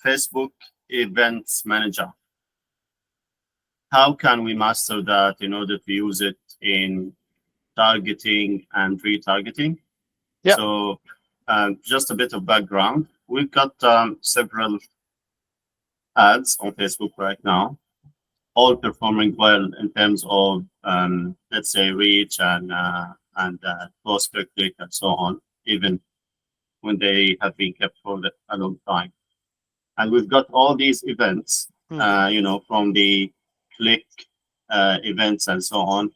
Speaker 6: Facebook Events Manager, how can we master that in order to use it in targeting and retargeting?
Speaker 2: Yeah.
Speaker 6: So just a bit of background. We've got several ads on Facebook right now, all performing well in terms of, let's say, reach and cost per click and so on, even when they have been kept for a long time. And we've got all these events, from the click events and so on,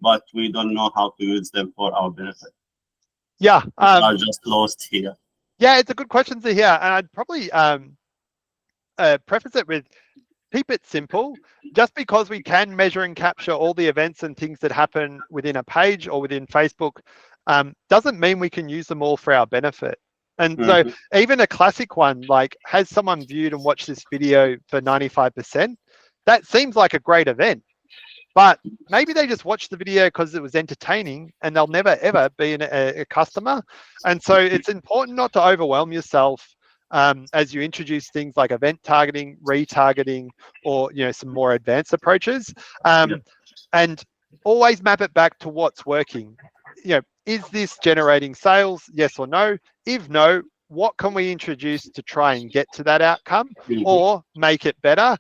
Speaker 6: but we don't know how to use them for our benefit.
Speaker 2: Yeah.
Speaker 6: Are just lost here.
Speaker 2: Yeah, it's a good question to hear. And I'd probably preface it with, keep it simple. Just because we can measure and capture all the events and things that happen within a page or within Facebook doesn't mean we can use them all for our benefit. And so even a classic one, like, has someone viewed and watched this video for 95%? That seems like a great event. But maybe they just watched the video because it was entertaining and they'll never, ever be a customer. And so it's important not to overwhelm yourself as you introduce things like event targeting, retargeting, or some more advanced approaches. And always map it back to what's working. Is this generating sales? Yes or no? If no, what can we introduce to try and get to that outcome or make it better?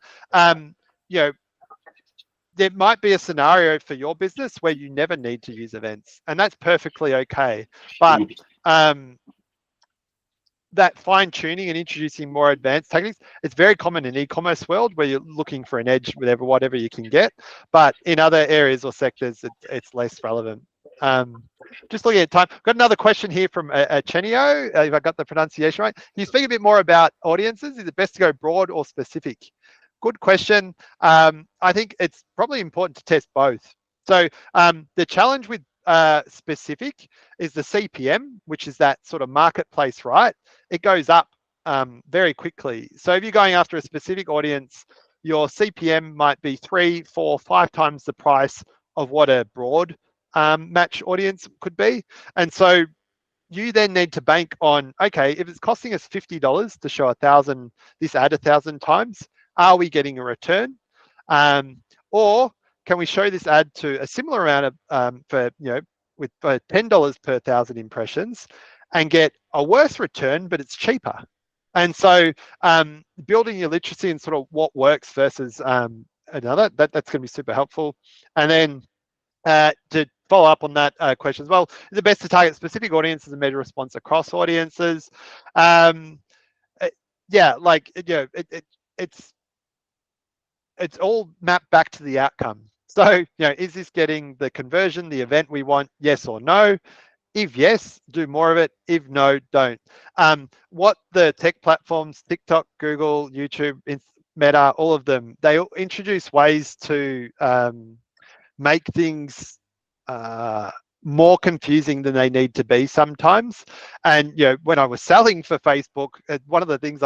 Speaker 2: There might be a scenario for your business where you never need to use events, and that's perfectly okay. But that fine tuning and introducing more advanced techniques, it's very common in e-commerce world where you're looking for an edge with whatever you can get. But in other areas or sectors, it's less relevant. Just looking at time, got another question here from Chenio, if I got the pronunciation right. Can you speak a bit more about audiences? Is it best to go broad or specific? Good question. I think it's probably important to test both. So the challenge with specific is the CPM, which is that sort of marketplace, right? It goes up very quickly. So if you're going after a specific audience, your CPM might be 3, 4, 5 times the price of what a broad match audience could be. And so you then need to bank on, okay, if it's costing us $50 to show this ad 1,000 times, are we getting a return? Or can we show this ad to a similar amount of with $10 per 1,000 impressions and get a worse return, but it's cheaper? And so building your literacy and sort of what works versus another, that's going to be super helpful. And then to follow up on that question as well, is it best to target specific audiences and measure response across audiences? It's all mapped back to the outcome. So, is this getting the conversion, the event we want? Yes or no? If yes, do more of it. If no, don't. What the tech platforms, TikTok, Google, YouTube, Meta, all of them, they introduce ways to make things more confusing than they need to be sometimes. And when I was selling for Facebook, one of the things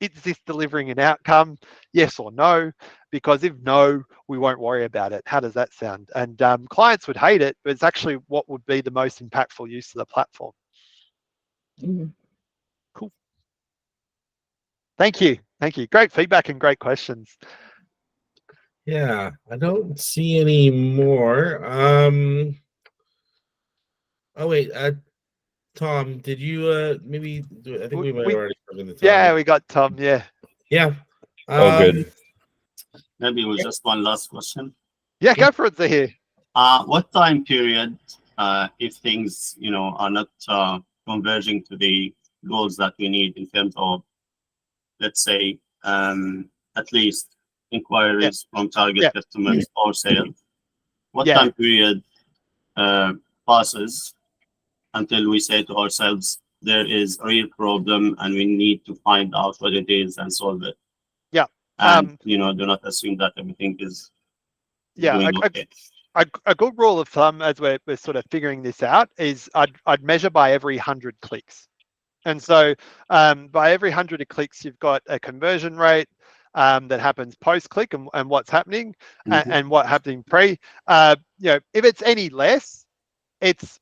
Speaker 2: is this delivering an outcome? Yes or no? Because if no, we won't worry about it. How does that sound? And clients would hate it, but it's actually what would be the most impactful use of the platform. Cool. Thank you. Great feedback and great questions.
Speaker 1: Yeah, I don't see any more. Oh wait, Tom, did you maybe do it? I think we might have already spoken to Tom.
Speaker 2: Yeah, we got Tom. Yeah.
Speaker 5: All good.
Speaker 6: Maybe it was just one last question.
Speaker 2: Yeah, go for it, Zahir.
Speaker 6: What time period, if things, are not converging to the goals that we need in terms of, let's say, at least inquiries from target
Speaker 2: Yeah.
Speaker 6: customers or sales? What
Speaker 2: Yeah.
Speaker 6: time period passes until we say to ourselves, there is a real problem and we need to find out what it is and solve it?
Speaker 2: Yeah.
Speaker 6: And, do not assume that everything is doing okay.
Speaker 2: A good rule of thumb as we're sort of figuring this out is I'd measure by every 100 clicks. And so by every 100 clicks, you've got a conversion rate that happens post-click and what's happening and what happening pre. If it's any less, it's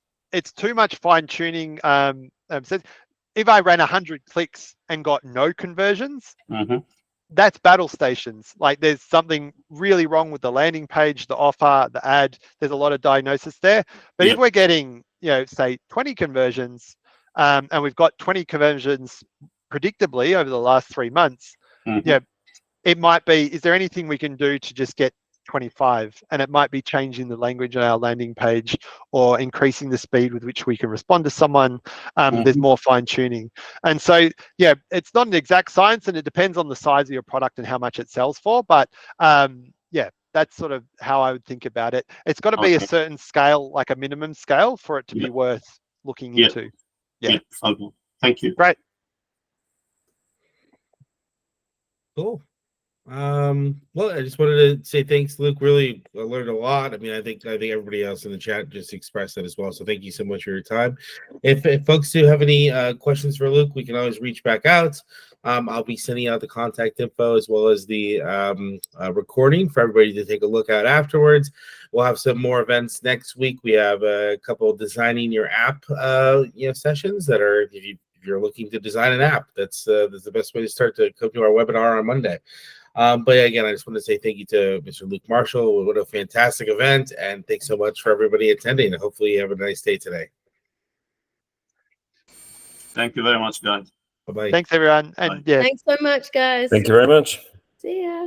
Speaker 2: too much fine-tuning. If I ran 100 clicks and got no conversions, that's battle stations. Like there's something really wrong with the landing page, the offer, the ad. There's a lot of diagnosis there. But if we're getting, say 20 conversions, and we've got 20 conversions predictably over the last 3 months, it might be, is there anything we can do to just get 25? And it might be changing the language on our landing page or increasing the speed with which we can respond to someone. There's more fine tuning. And so, it's not an exact science and it depends on the size of your product and how much it sells for. But that's sort of how I would think about it. It's got to be a certain scale, like a minimum scale for it to be worth looking into.
Speaker 6: Okay. Thank you.
Speaker 2: Great.
Speaker 1: Cool. Well, I just wanted to say thanks, Luke. Really, I learned a lot. I mean, I think everybody else in the chat just expressed that as well. So thank you so much for your time. If folks do have any questions for Luke, we can always reach back out. I'll be sending out the contact info as well as the recording for everybody to take a look at afterwards. We'll have some more events next week. We have a couple of designing your app sessions that are, if you're looking to design an app, that's the best way to start to come to our webinar on Monday. But again, I just want to say thank you to Mr. Luke Marshall. What a fantastic event, and thanks so much for everybody attending. Hopefully you have a nice day today.
Speaker 6: Thank you very much, guys.
Speaker 1: Bye-bye.
Speaker 2: Thanks, everyone. And
Speaker 4: Thanks so much, guys.
Speaker 5: Thank you very much.
Speaker 4: See ya.